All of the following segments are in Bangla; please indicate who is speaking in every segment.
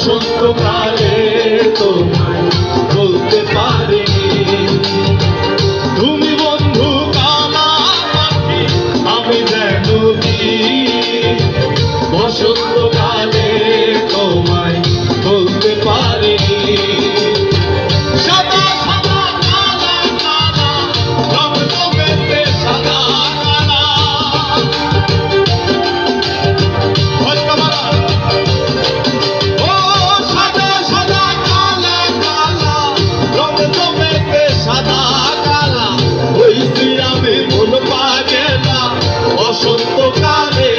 Speaker 1: বসন্তকালে তোমায় বলতে পারিনি। তুমি বন্ধু কালা পাখি, আমি যেন কি বসন্তকালে তোমায় বলতে পারিনি। সাদা সাদা কালা কালা রং জমেছে সাদা কালা। ও সাদা সাদা কালা কালা রং জমেছে সাদা কালা। হইছি আমি মন পাগেলা বসন্তকালে।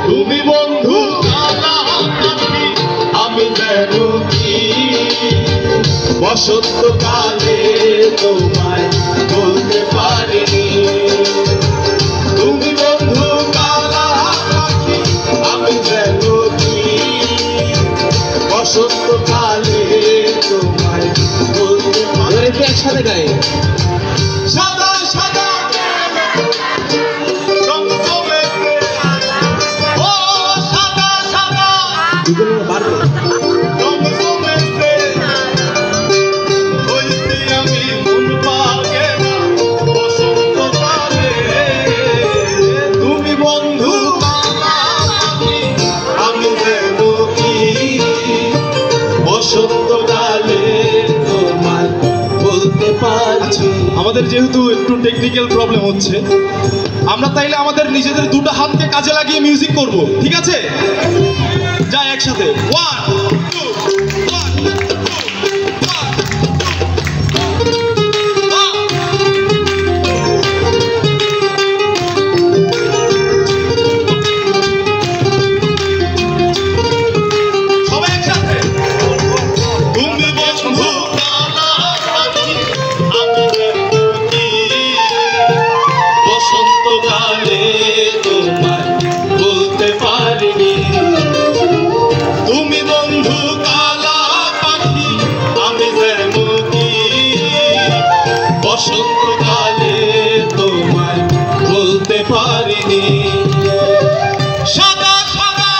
Speaker 1: তুমি বন্ধু কালা পাখি, আমি যেন কি বসন্তকালে তোমায় বলতে পারিনি। তুমি বন্ধু কালা পাখি, আমি যেন কি বসন্তকালে তোমায় বলতে পারিনি। একসাথে গাই। সাদা সাদা রং জমেছে, ও সাদা সাদা রং জমেছে। হইছি আমি মন পাগেলা বসন্তকালে। তুমি বন্ধু কালা পাখি, আমি যেন কি বসন্তকালে তোমায় বলতে পারছি। আমাদের যেহেতু একটু টেকনিক্যাল প্রবলেম হচ্ছে, আমরা তাইলে আমাদের নিজেদের দুটো হাতকে কাজে লাগিয়ে মিউজিক করব, ঠিক আছে? যাই একসাথে। 1 2 1 2 সবাই একসাথে। তুমি বন্ধু কালা পাখি, আমি যেন কি বসন্তকালে তোমায় বলতে পারিনি। তুমি বন্ধু কালা পাখি, আমি যেন কি বসন্তকালে তোমায় বলতে পারিনি। সাদা সাদা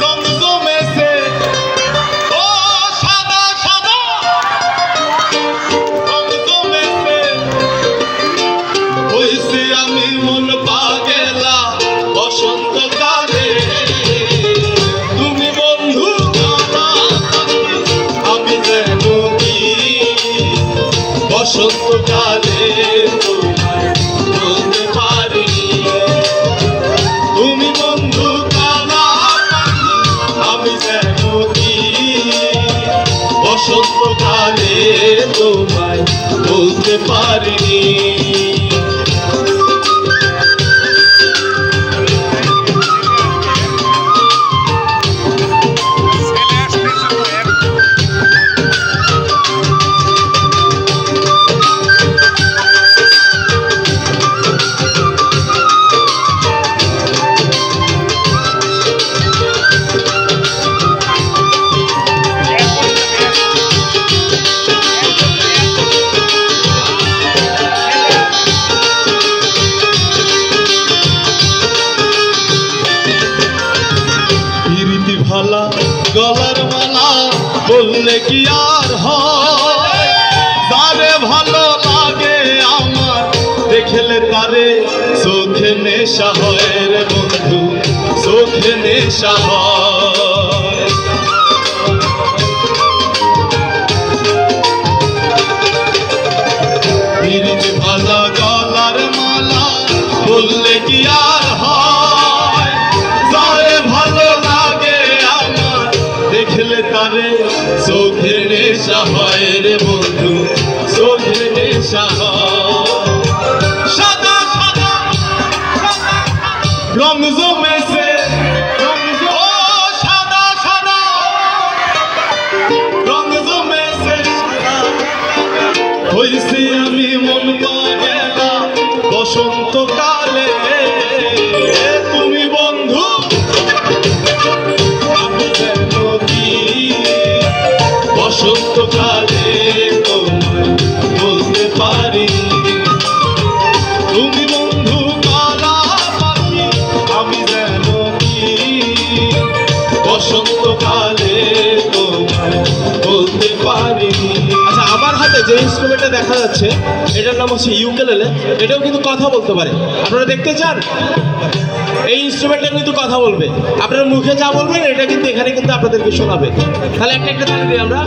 Speaker 1: রং জমেছে, ও সাদা সাদা রং জমেছে। হইছি আমি মন পাগেলা বসন্তকালে। তুমি বন্ধু কালা পাখি, আমি যেন কি বসন্তকালে তোমায় বলতে পারিনি। তুমি বন্ধু কালা পাখি, আমি যেন কি বসন্তকালে তোমায় বলতে পারিনি। ভালা গলার মালা বললে কি আর হয়? তারে ভালো লাগে আমার দেখলে তারে চোখে নেশা হয় রে বন্ধু, চোখে নেশা হয়। ভালা গলার মালা বললে কি আর হয়? তারে ভালো লাগে আমার দেখলে তারে চোখে নেশা হয় রে বন্ধু, চোখে নেশা হয়। সাদা সাদা রং জমেছে, ও সাদা সাদা রং জমেছে। হইছি আমি মন পাগেলা বসন্তকালে। তুমি বন্ধু আমি যেন কি বসন্তকালে তোমায় বলতে পারি। তুমি বন্ধু কালা পাখি, আমি যেন কি
Speaker 2: যে ইনস্ট্রুমেন্টটা দেখা যাচ্ছে এটার নাম হচ্ছে ইউকেলেলে। এটাও কিন্তু কথা বলতে পারে। আপনারা দেখতে চান? এই ইনস্ট্রুমেন্টটা কিন্তু কথা বলবে। আপনারা মুখে যা বলবেন এটা কিন্তু এখানে কিন্তু আপনাদেরকে শোনাবে। তাহলে একটা একটা তালি দিই আমরা।